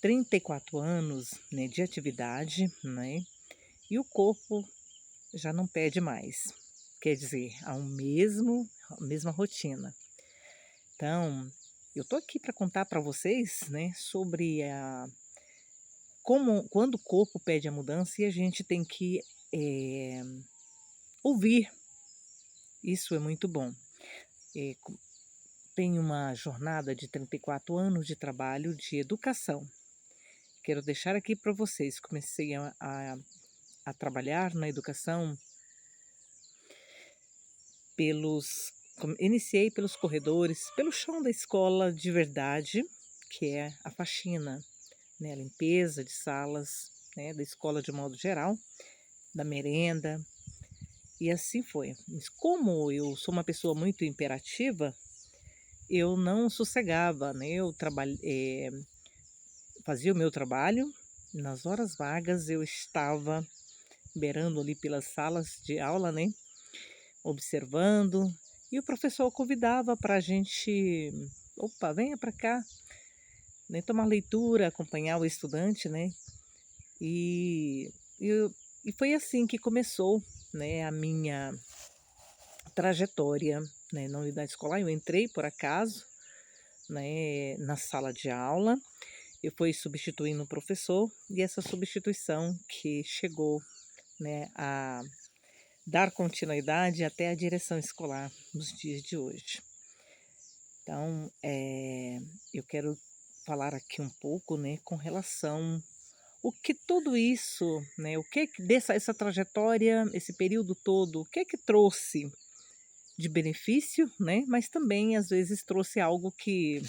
34 anos, né, de atividade, né, e o corpo já não pede mais. Quer dizer, a mesma rotina. Então, eu tô aqui para contar para vocês, né, sobre a como quando o corpo pede a mudança e a gente tem que, eh, ouvir. Isso é muito bom. Co Tenho uma jornada de 34 anos de trabalho de educação. Quero deixar aqui para vocês, comecei a trabalhar na educação iniciei pelos corredores, pelo chão da escola de verdade, que é a faxina, né, a limpeza de salas, né, da escola de modo geral, da merenda, e assim foi. Mas como eu sou uma pessoa muito imperativa, eu não sossegava, né, fazia o meu trabalho, nas horas vagas eu estava beirando ali pelas salas de aula, né, observando, e o professor convidava para a gente: "Opa, venha para cá", né, tomar leitura, acompanhar o estudante, né. E eu e foi assim que começou, né, a minha trajetória, né, na unidade escolar. Eu entrei por acaso, né, na sala de aula, eu fui substituindo o professor, e essa substituição que chegou, né, a dar continuidade até a direção escolar nos dias de hoje. Então, eu quero falar aqui um pouco, né, com relação o que tudo isso, né, o que dessa essa trajetória, esse período todo, o que trouxe de benefício, né, mas também às vezes trouxe algo que,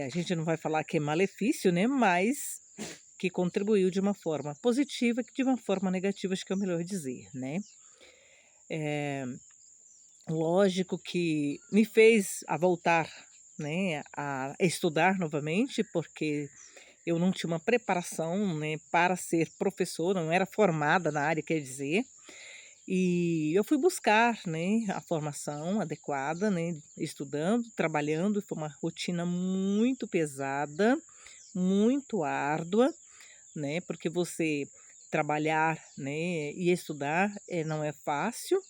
a gente não vai falar que é malefício, né, mas que contribuiu de uma forma positiva, que de uma forma negativa, acho que é o melhor dizer, né. Eh, Lógico que me fez a voltar, né, a estudar novamente, porque eu não tinha uma preparação, né, para ser professora, não era formada na área, quer dizer, e eu fui buscar, né, a formação adequada, né, estudando, trabalhando, foi uma rotina muito pesada, muito árdua, né, porque você trabalhar, né, e estudar, não é fácil,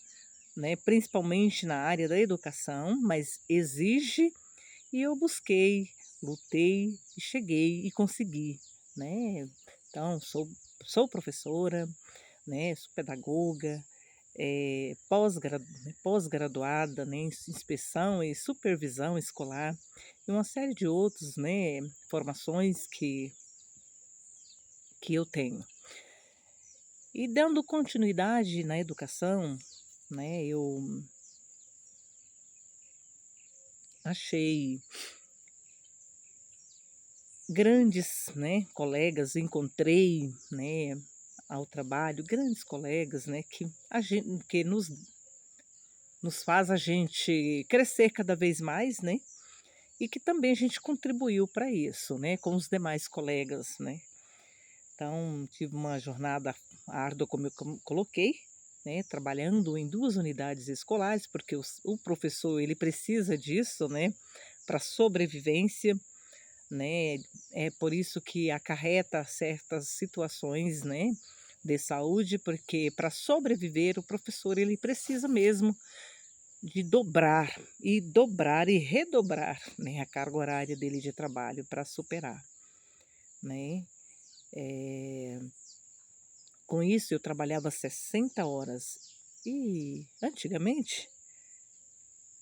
né, principalmente na área da educação, mas exige, e eu busquei, lutei e cheguei e consegui, né. Então sou professora, né, sou pedagoga, pós-graduada, né, em inspeção e supervisão escolar, e uma série de outros, né, formações que eu tenho. E dando continuidade na educação, né, eu achei grandes, né, colegas, encontrei, né, ao trabalho, grandes colegas, né, que nos faz a gente crescer cada vez mais, né, e que também a gente contribuiu para isso, né, com os demais colegas, né. Então, tive uma jornada árdua, como coloquei, né, trabalhando em 2 unidades escolares, porque o professor ele precisa disso, né, para sobrevivência, né, é por isso que acarreta certas situações, né, de saúde, porque para sobreviver o professor ele precisa mesmo de dobrar e redobrar, né, a carga horária dele de trabalho para superar, né. Eh, com isso eu trabalhava 60 horas, e antigamente,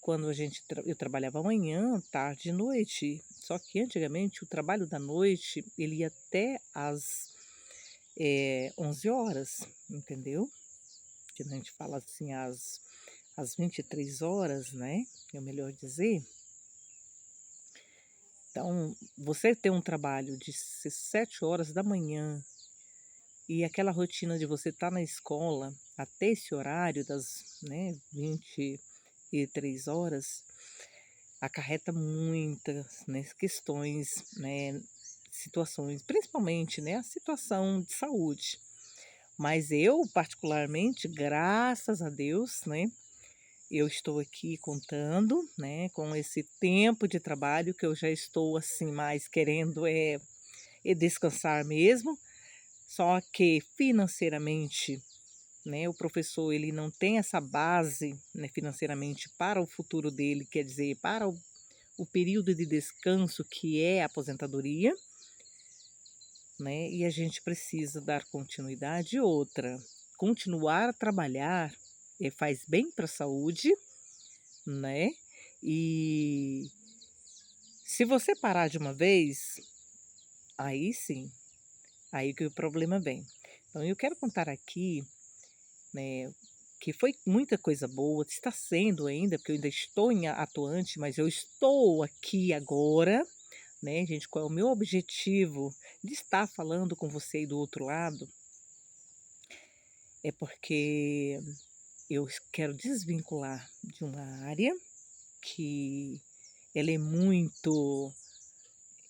quando eu trabalhava manhã, tarde e noite, só que antigamente o trabalho da noite ele ia até às 11 horas, entendeu? Que a gente fala assim às 23 horas, né, é o melhor dizer. Então, você ter um trabalho de 7 horas da manhã e aquela rotina de você estar na escola até esse horário das, né, 23 horas, acarreta muitas, né, questões, né, situações, principalmente, né, a situação de saúde. Mas eu particularmente, graças a Deus, né, eu estou aqui contando, né, com esse tempo de trabalho que eu já estou, assim, mais querendo, e descansar mesmo, só que financeiramente, né, o professor ele não tem essa base, né, financeiramente para o futuro dele, quer dizer, para o período de descanso que é a aposentadoria, né, e a gente precisa dar continuidade. E outra, continuar a trabalhar faz bem para a saúde, né? E se você parar de uma vez, aí sim, aí que o problema vem. Então eu quero contar aqui, né, que foi muita coisa boa, está sendo ainda, porque eu ainda estou em atuante, mas eu estou aqui agora, né, gente, qual é o meu objetivo de estar falando com você aí do outro lado? É porque eu quero desvincular de uma área que ela é muito,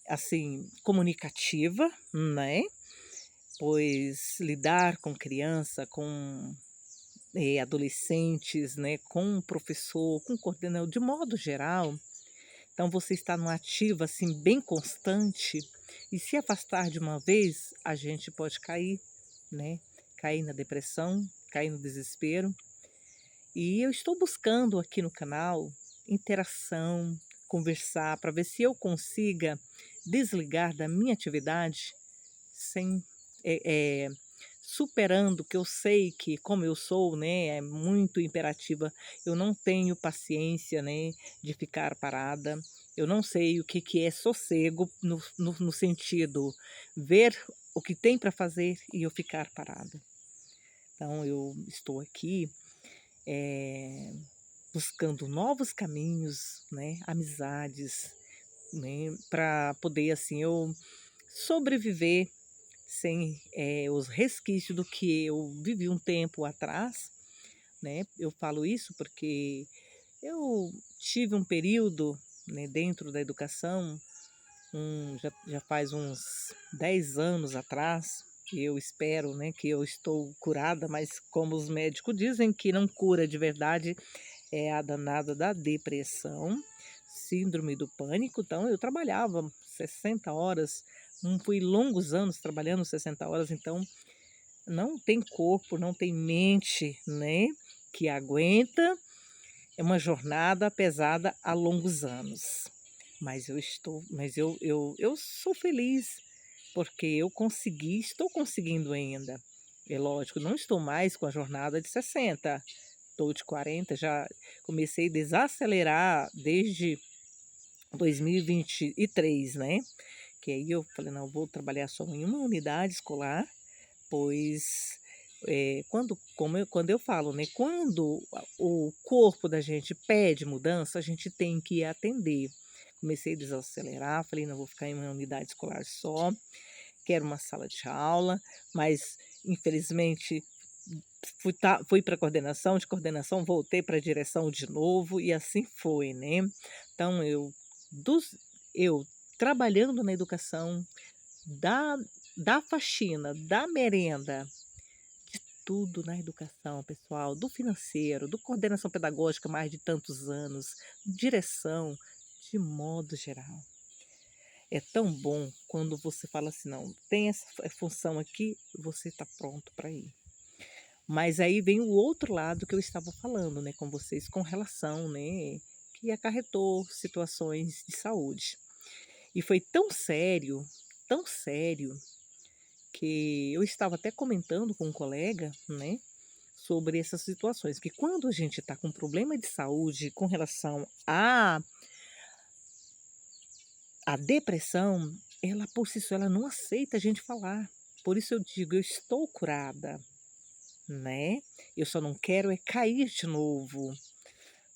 assim, comunicativa, né? Pois lidar com criança, com adolescentes, né, com professor, com coordenador, de modo geral, então você está numa ativa assim bem constante e se afastar de uma vez, a gente pode cair, né? Cair na depressão, cair no desespero. E eu estou buscando aqui no canal interação, conversar para ver se eu consiga desligar da minha atividade sem eh eh, superando que eu sei que como eu sou, né, é muito imperativa, eu não tenho paciência, né, de ficar parada, eu não sei o que que é sossego no sentido, ver o que tem para fazer e eu ficar parada. Então eu estou aqui, eh, buscando novos caminhos, né, amizades, né, para poder, assim, eu sobreviver sem, os resquícios do que eu vivi um tempo atrás, né. Eu falo isso porque eu tive um período, né, dentro da educação, já faz uns 10 anos atrás, eu espero, né, que eu estou curada, mas como os médicos dizem que não cura de verdade, é a danada da depressão, síndrome do pânico, então eu trabalhava 60 horas, fui longos anos trabalhando 60 horas, então não tem corpo, não tem mente, né, que aguenta, é uma jornada pesada a longos anos. Mas eu sou feliz, porque eu consegui, estou conseguindo ainda. É lógico, não estou mais com a jornada de 60, estou de 40, já comecei a desacelerar desde 2023, né, que aí eu falei: "Não, vou trabalhar só em uma unidade escolar", pois, quando eu falo, né, quando o corpo da gente pede mudança, a gente tem que atender. Comecei a desacelerar, falei: "Não, vou ficar em uma unidade escolar só, quero uma sala de aula", mas infelizmente fui para coordenação, de coordenação voltei para a direção de novo e assim foi, né. Então dos eu trabalhando na educação, da da faxina, da merenda, de tudo na educação, pessoal, do financeiro, do coordenação pedagógica mais de tantos anos, direção, de modo geral. É tão bom quando você fala assim: "Não, tem essa função aqui", você está pronto para ir. Mas aí vem o outro lado que eu estava falando, né, com vocês com relação, né, que acarretou situações de saúde. E foi tão sério, que eu estava até comentando com um colega, né, sobre essas situações, que quando a gente está com problema de saúde com relação à depressão, ela por si só, ela não aceita a gente falar. Por isso eu digo: "Eu estou curada", né, eu só não quero é cair de novo,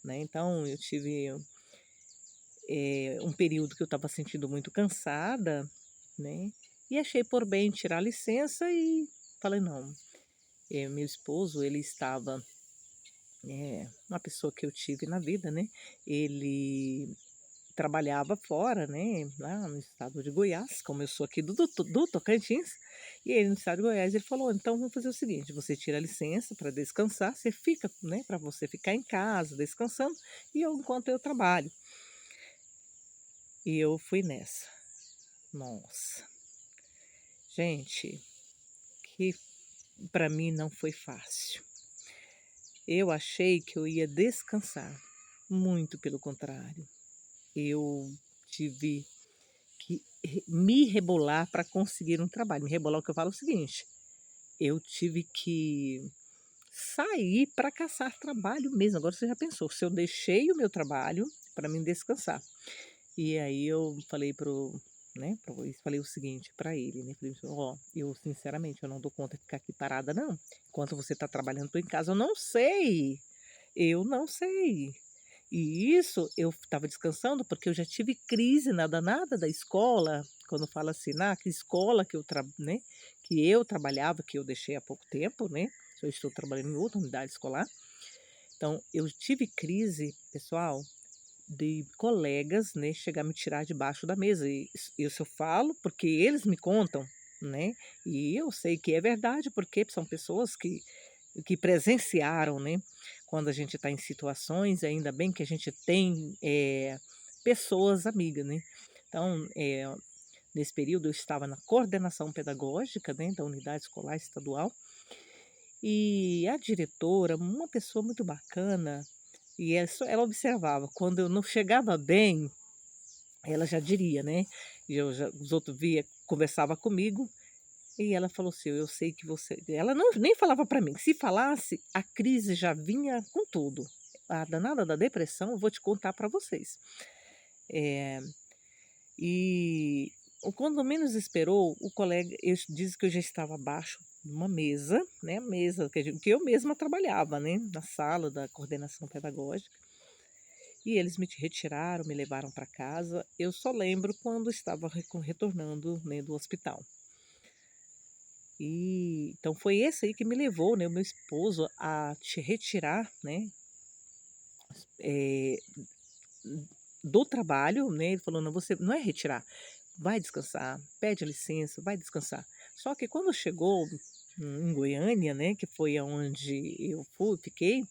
né. Então eu tive, um período que eu estava sentindo muito cansada, né, e achei por bem tirar licença e falei: "Não", meu esposo ele estava, uma pessoa que eu tive na vida, né, ele trabalhava fora, né, lá no estado de Goiás, como eu sou aqui do Tocantins, e ele no estado de Goiás, ele falou: "Então vamos fazer o seguinte, você tira a licença para descansar, você fica, né, para você ficar em casa descansando, e eu enquanto eu trabalho". E eu fui nessa. Nossa. Gente, que para mim não foi fácil. Eu achei que eu ia descansar, muito pelo contrário. Eu tive que me rebolar para conseguir um trabalho. Me rebolar, o que eu falo é o seguinte: eu tive que sair para caçar trabalho mesmo. Agora você já pensou, se eu deixei o meu trabalho para mim descansar. E aí eu falei pro, né, falei o seguinte para ele, né, falei: "Ó, eu sinceramente eu não dou conta de ficar aqui parada não. Enquanto você está trabalhando, estou em casa, eu não sei". E isso eu estava descansando, porque eu já tive crise na danada da escola, quando fala assim, na que escola que né, que eu trabalhava, que eu deixei há pouco tempo, né, eu estou trabalhando em outra unidade escolar. Então eu tive crise, pessoal, de colegas, né, chegar a me tirar debaixo da mesa. E isso eu falo porque eles me contam, né, e eu sei que é verdade, porque são pessoas que presenciaram, né, quando a gente está em situações, ainda bem que a gente tem, pessoas amigas, né. Então, nesse período eu estava na coordenação pedagógica, né, da unidade escolar estadual, e a diretora, uma pessoa muito bacana, e ela observava, quando eu não chegava bem, ela já diria, né, e eu já os outros via, conversava comigo, e ela falou assim: "Eu sei que você", ela não nem falava para mim, se falasse, a crise já vinha com tudo. A danada da depressão, eu vou te contar para vocês. Eh, e quando menos esperou, o colega disse que eu já estava abaixo de uma mesa, né, mesa que eu mesma trabalhava, né, na sala da coordenação pedagógica, e eles me retiraram, me levaram para casa. Eu só lembro quando estava retornando, né, do hospital. E então foi esse aí que me levou, né, o meu esposo a te retirar, né, eh, do trabalho, né, ele falou: "Não, você não é retirar, vai descansar, pede licença, vai descansar". Só que quando chegou em Goiânia, né, que foi aonde fiquei,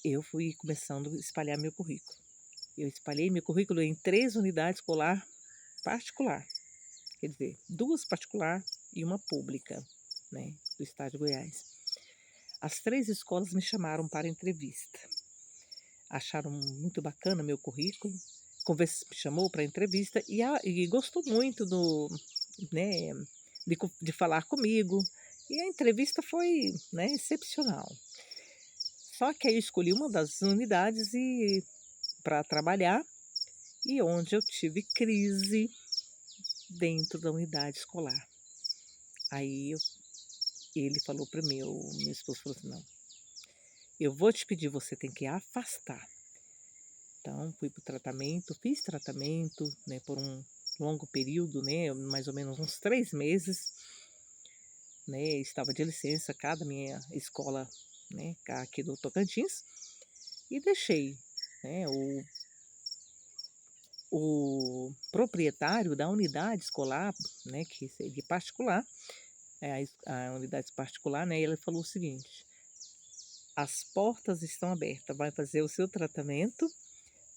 eu fui começando a espalhar meu currículo. Eu espalhei meu currículo em 3 unidades escolar particular, quer dizer, 2 particular e uma pública, né, do estado de Goiás. As 3 escolas me chamaram para entrevista. Acharam muito bacana meu currículo, me chamou para entrevista e gostou muito né, de falar comigo, e a entrevista foi, né, excepcional. Só que aí eu escolhi uma das unidades para trabalhar, e onde eu tive crise dentro da unidade escolar. Aí ele falou para mim, o meu esposo falou assim: "Não, eu vou te pedir, você tem que afastar". Então fui para o tratamento, fiz tratamento, né, por um longo período, né, mais ou menos uns 3 meses, né, estava de licença cá da minha escola, né, cá aqui do Tocantins, e deixei, né, o proprietário da unidade escolar, né, que seria particular, a unidade particular, né, ele falou o seguinte: "As portas estão abertas, vai fazer o seu tratamento,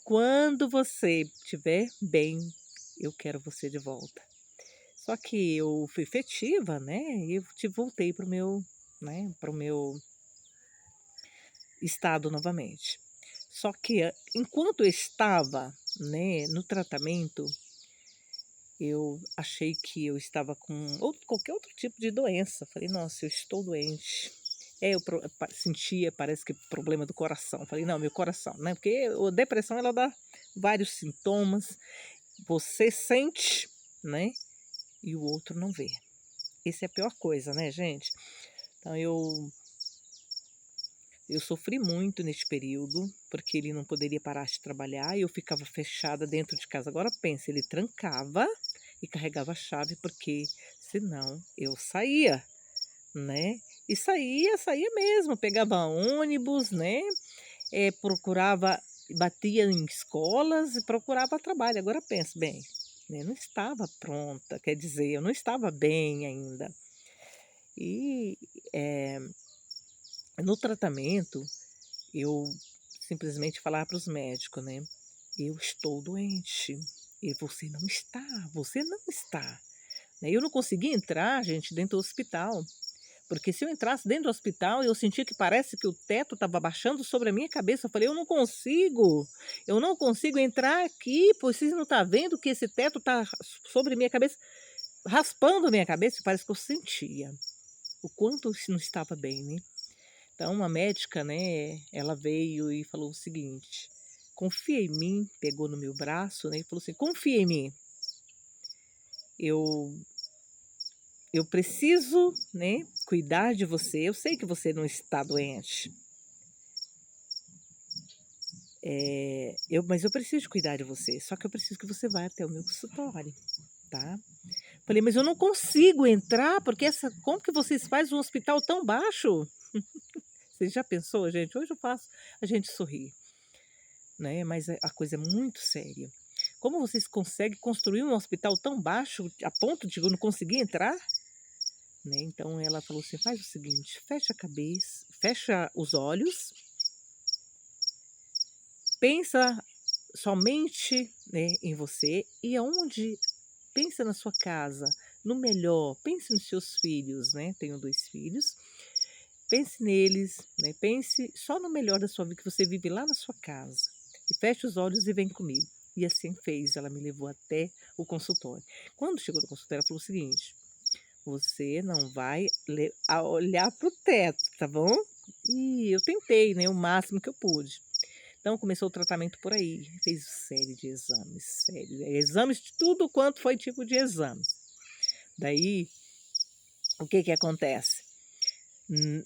quando você estiver bem, eu quero você de volta". Só que eu fui efetiva, né, e eu voltei para o meu estado novamente. Só que enquanto eu estava, né, no tratamento, eu achei que eu estava com qualquer outro tipo de doença. Falei: "Nossa, eu estou doente". Eu sentia, parece que problema do coração. Falei: "Não, meu coração", né, porque a depressão ela dá vários sintomas, você sente, né, e o outro não vê. Essa é a pior coisa, né, gente. Então eu sofri muito neste período, porque ele não poderia parar de trabalhar e eu ficava fechada dentro de casa. Agora pensa, ele trancava e carregava a chave, porque senão eu saía, né. E saía mesmo, pegava ônibus, né, procurava, batia em escolas e procurava trabalho. Agora pensa, bem, né, não estava pronta, quer dizer, eu não estava bem ainda. E, eh, no tratamento, eu simplesmente falava para os médicos, né: "Eu estou doente". E "Você não está, você não está". né. Eu não conseguia entrar, gente, dentro do hospital, porque se eu entrasse dentro do hospital, eu sentia que parece que o teto estava baixando sobre a minha cabeça. Eu falei: eu não consigo entrar aqui, pois vocês não tá vendo que esse teto está sobre a minha cabeça, raspando a minha cabeça?" Parece que eu sentia o quanto isso não estava bem, né. Então uma médica, né, ela veio e falou o seguinte: "Confia em mim", pegou no meu braço, né, e falou assim: "Confia em mim, eu eu preciso, né, cuidar de você, eu sei que você não está doente, mas eu preciso cuidar de você, só que eu preciso que você vá até o meu consultório, tá?" Falei: "Mas eu não consigo entrar, porque essa como que vocês fazem um hospital tão baixo?" Você já pensou, gente? Hoje eu faço a gente sorrir, né, mas a coisa é muito séria. Como vocês conseguem construir um hospital tão baixo a ponto de eu não conseguir entrar? Né, então ela falou assim: "Faz o seguinte, fecha a cabeça, fecha os olhos, pensa somente, né, em você e aonde pensa na sua casa, no melhor, pense nos seus filhos", né, tenho 2 filhos, "pense neles, né, pense só no melhor da sua vida que você vive lá na sua casa, e feche os olhos e vem comigo". E assim fez, ela me levou até o consultório. Quando chegou no consultório, ela falou o seguinte: "Você não vai olhar para o teto, tá bom?" E eu tentei, né, o máximo que eu pude. Então começou o tratamento por aí, fez série de exames, série, exames de tudo quanto foi tipo de exame. Daí, o que que acontece? Hum,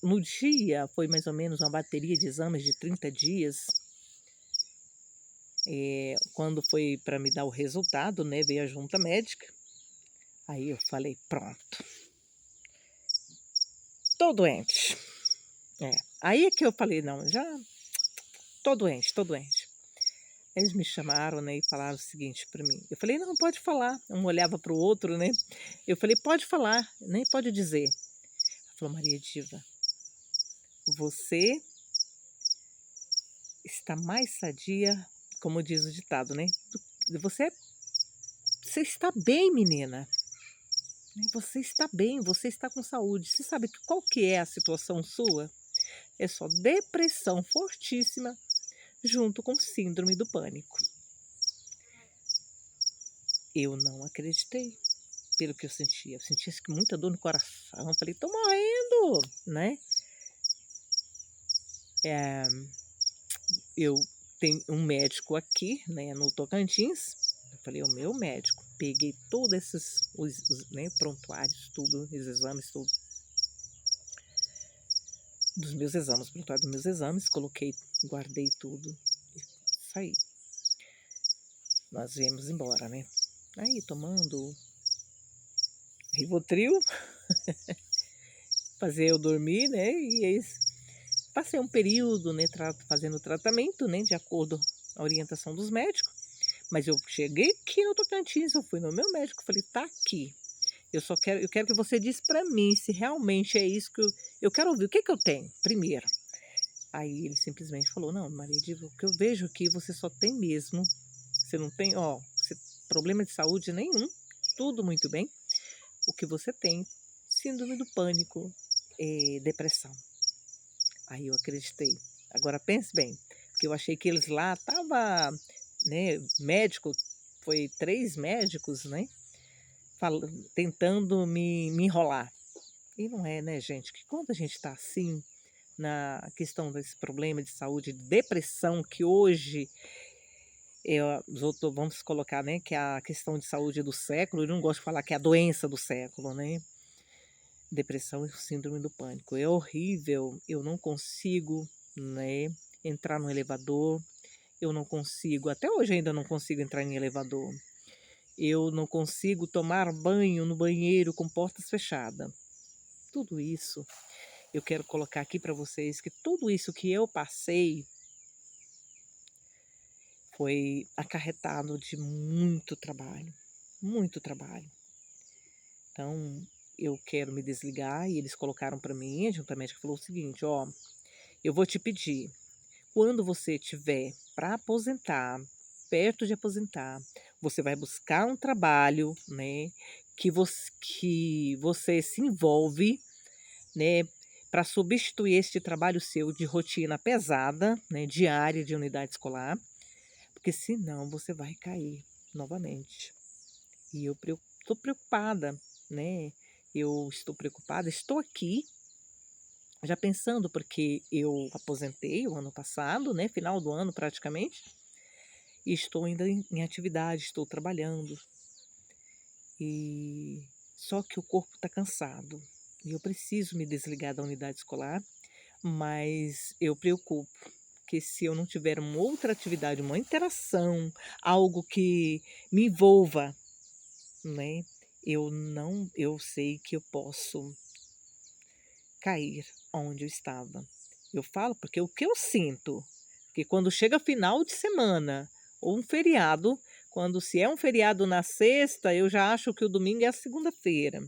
no dia foi mais ou menos uma bateria de exames de 30 dias, quando foi para me dar o resultado, né, veio a junta médica, aí eu falei: "Pronto, tô doente". É, aí é que eu falei: "Não, já tô doente, tô doente". Eles me chamaram, né, e falaram o seguinte para mim, eu falei: "Não, pode falar", um olhava para o outro, né, eu falei: "Pode falar, nem pode dizer". Ela falou: "Maria Diva, você está mais sadia", como diz o ditado, né, "você está bem, menina, né, você está bem, você está com saúde. Você sabe qual que é a situação sua? É só depressão fortíssima junto com síndrome do pânico". Eu não acreditei. Pelo que eu sentia acho que muita dor no coração, falei: "Tô morrendo", né. Eh, eu tenho um médico aqui, né, no Tocantins, eu falei: "É o meu médico", peguei todos esses né, prontuários, tudo, os exames, tudo, dos meus exames, prontuário dos meus exames, coloquei, guardei tudo e saí. Nós viemos embora, né. Aí tomando Rivotril, fazer eu dormir, né, e é isso. Passei um período, né, fazendo tratamento, né, de acordo a orientação dos médicos, mas eu cheguei aqui no Tocantins, eu fui no meu médico, falei: "Tá aqui, eu quero que você diz para mim se realmente é isso que eu quero ouvir, o que que eu tenho primeiro?". Aí ele simplesmente falou: "Não, Maria de o que eu vejo aqui você só tem mesmo, você não tem, ó, você problema de saúde nenhum, tudo muito bem, o que você tem, síndrome do pânico, depressão". Aí eu acreditei. Agora pense bem, porque eu achei que eles lá tava, né, médico, foi 3 médicos, né, fala tentando me enrolar. E não é, né, gente, que quando a gente está assim, na questão desse problema de saúde, de depressão, que hoje, os outros vamos colocar, né, que é a questão de saúde do século, eu não gosto de falar que é a doença do século, né. Depressão e síndrome do pânico. É horrível, eu não consigo, né, entrar no elevador, eu não consigo, até hoje ainda não consigo entrar em elevador. Eu não consigo tomar banho no banheiro com portas fechadas. Tudo isso, eu quero colocar aqui para vocês que tudo isso que eu passei foi acarretado de muito trabalho, muito trabalho. Então, eu quero me desligar e eles colocaram para mim, a junta médica falou o seguinte: "Ó, eu vou te pedir, quando você tiver para aposentar, perto de aposentar, você vai buscar um trabalho, né, que você se envolve, né, para substituir este trabalho seu de rotina pesada, né, diária de unidade escolar, porque senão você vai cair novamente. E eu estou preocupada, né? Eu estou preocupada, estou aqui já pensando, porque eu aposentei o ano passado, né? Final do ano praticamente, e estou ainda em atividade, estou trabalhando. E só que o corpo está cansado. E eu preciso me desligar da unidade escolar, mas eu preocupo que se eu não tiver uma outra atividade, uma interação, algo que me envolva, né? Eu sei que eu posso cair onde eu estava. Eu falo porque o que eu sinto, que quando chega final de semana ou um feriado, quando se é um feriado na sexta, eu já acho que o domingo é a segunda-feira.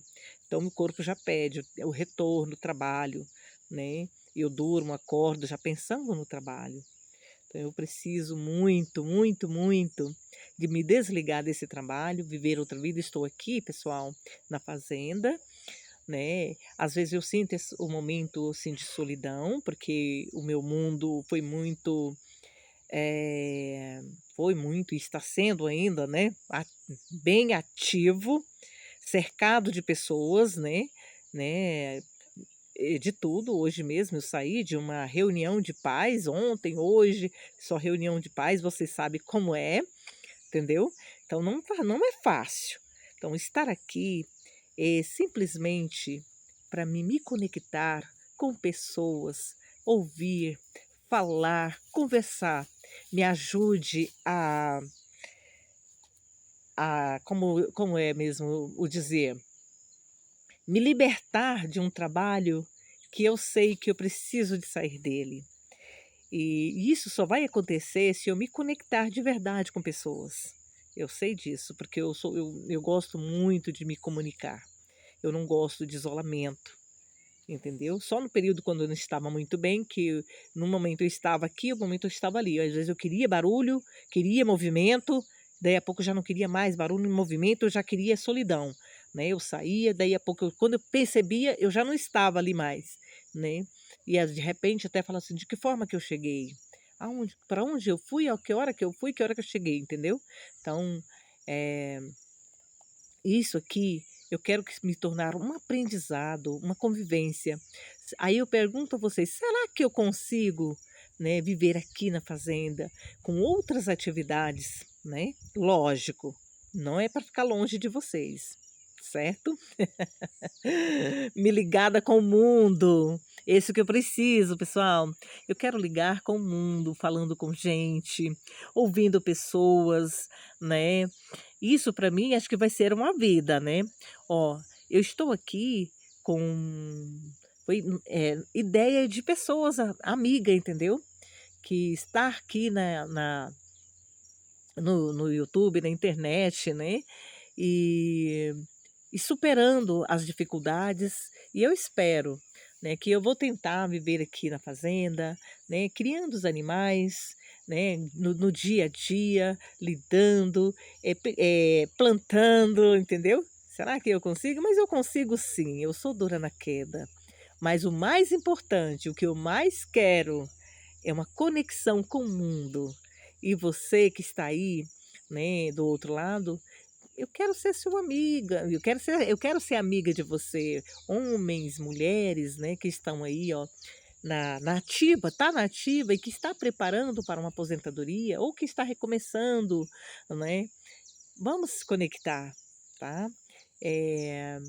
Então o corpo já pede o retorno, o trabalho, né? Eu durmo, acordo já pensando no trabalho. Então eu preciso muito, muito, muito de me desligar desse trabalho, viver outra vida. Estou aqui, pessoal, na fazenda, né? Às vezes eu sinto o momento assim, de solidão, porque o meu mundo eh, foi muito e está sendo ainda, né? Bem ativo, cercado de pessoas, né? De tudo. Hoje mesmo eu saí de uma reunião de pais, ontem, hoje, só reunião de pais, você sabe como é, entendeu? Então não é fácil. Então estar aqui é simplesmente para me conectar com pessoas, ouvir, falar, conversar, me ajude como é mesmo o dizer, me libertar de um trabalho que eu sei que eu preciso de sair dele. E isso só vai acontecer se eu me conectar de verdade com pessoas. Eu sei disso, porque eu gosto muito de me comunicar. Eu não gosto de isolamento, entendeu? Só no período quando eu não estava muito bem, que no momento eu estava aqui, no momento eu estava ali. Às vezes eu queria barulho, queria movimento, daí a pouco eu já não queria mais barulho e movimento, eu já queria solidão, né? Eu saía, daí a pouco, quando eu percebia, eu já não estava ali mais, né? E de repente até falo assim, de que forma que eu cheguei? Aonde, para onde eu fui? A que hora que eu fui? Que hora que eu cheguei? Entendeu? Então, é, isso aqui eu quero que me tornar um aprendizado, uma convivência. Aí eu pergunto a vocês, será que eu consigo, né, viver aqui na fazenda com outras atividades, né? Lógico, não é para ficar longe de vocês, certo? Me ligada com o mundo. Esse que eu preciso, pessoal. Eu quero ligar com o mundo, falando com gente, ouvindo pessoas, né? Isso para mim acho que vai ser uma vida, né? Ó, eu estou aqui com ideia de pessoas, amiga, entendeu? Que está aqui no YouTube, na internet, né? E, e superando as dificuldades. E eu espero, né, que eu vou tentar viver aqui na fazenda, né, criando os animais, né, no dia a dia, lidando, plantando, entendeu? Será que eu consigo? Mas eu consigo sim, eu sou dura na queda. Mas o mais importante, o que eu mais quero é uma conexão com o mundo. E você que está aí, né, do outro lado, eu quero ser sua amiga, eu quero ser amiga de você. Homens, mulheres, né, que estão aí, ó, na ativa, tá na ativa e que está preparando para uma aposentadoria ou que está recomeçando, né? Vamos se conectar, tá? Eh,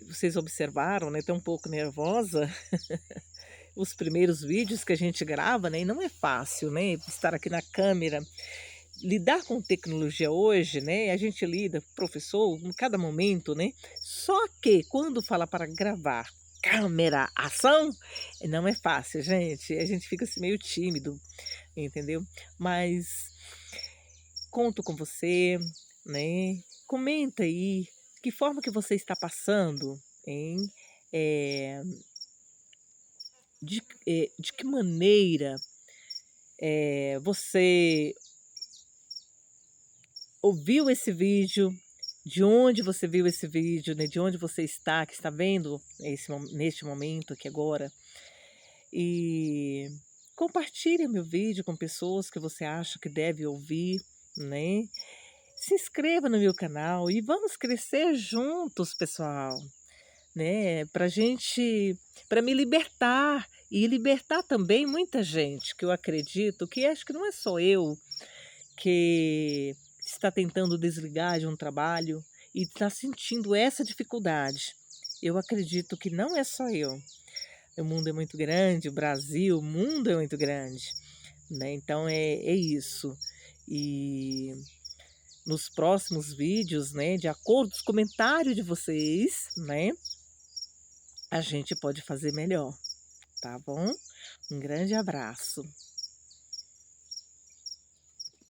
vocês observaram, né? Tô um pouco nervosa. Os primeiros vídeos que a gente grava, né? E não é fácil, né? Estar aqui na câmera. Lidar com tecnologia hoje, né? A gente lida, professor, em cada momento, né? Só que quando fala para gravar câmera, ação, não é fácil, gente. A gente fica assim meio tímido, entendeu? Mas conto com você, né? Comenta aí que forma que você está passando, hein? Eh, de que maneira Você ouviu esse vídeo, de onde você viu esse vídeo, né, de onde você está, que está vendo neste momento aqui agora. E compartilhe meu vídeo com pessoas que você acha que deve ouvir, né. Se inscreva no meu canal e vamos crescer juntos, pessoal, né, para me libertar e libertar também muita gente, que eu acredito que acho que não é só eu que está tentando desligar de um trabalho e está sentindo essa dificuldade. Eu acredito que não é só eu. O mundo é muito grande, o Brasil, o mundo é muito grande, né, então é isso. E nos próximos vídeos, né, de acordo com os comentários de vocês, né, a gente pode fazer melhor, tá bom? Um grande abraço.